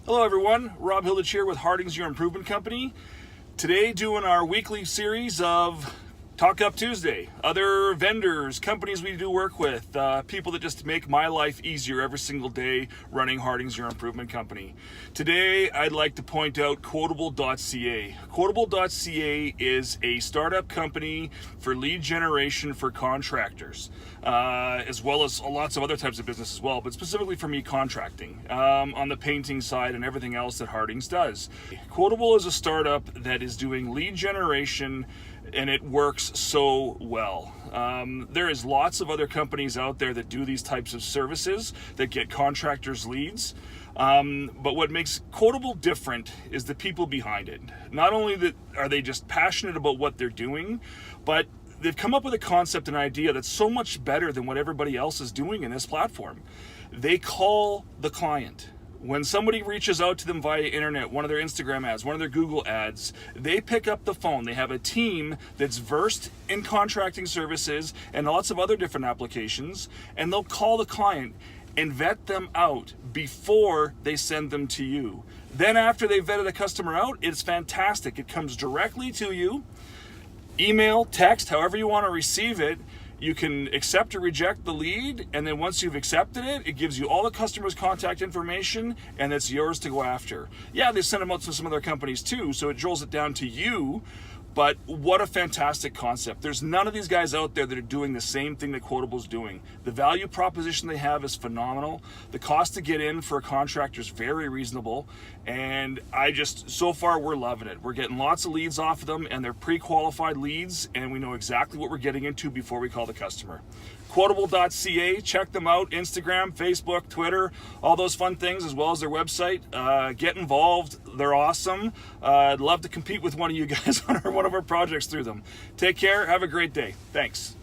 Hello everyone, Rob Hilditch here with Hardings, your improvement company. Today doing our weekly series of Talk Up Tuesday. Other vendors, companies we do work with, people that just make my life easier every single day running Hardings, your improvement company. Today I'd like to point out quotable.ca. Quotable.ca is a startup company for lead generation for contractors, as well as lots of other types of business as well, but specifically for me, contracting, on the painting side and everything else that Hardings does. Quotable is a startup that is doing lead generation, and it works so well. There is lots of other companies out there that do these types of services that get contractors leads. But what makes Quotable different is the people behind it. Not only are they just passionate about what they're doing, but they've come up with a concept and idea that's so much better than what everybody else is doing in this platform. They call the client. When somebody reaches out to them via internet, one of their Instagram ads, one of their Google ads, they pick up the phone. They have a team that's versed in contracting services and lots of other different applications, and they'll call the client and vet them out before they send them to you. Then after they've vetted a customer out, it's fantastic. It comes directly to you, email, text, however you want to receive it. You can accept or reject the lead, and then once you've accepted it, it gives you all the customer's contact information, and it's yours to go after. Yeah, they send them out to some other companies too, so it drills it down to you, but what a fantastic concept. There's none of these guys out there that are doing the same thing that Quotable's doing. The value proposition they have is phenomenal. The cost to get in for a contractor is very reasonable, and so far we're loving it. We're getting lots of leads off of them, and they're pre-qualified leads, and we know exactly what we're getting into before we call the customer. Quotable.ca, check them out, Instagram, Facebook, Twitter, all those fun things, as well as their website. Get involved, they're awesome. I'd love to compete with one of you guys on one of our projects through them. Take care, have a great day. Thanks.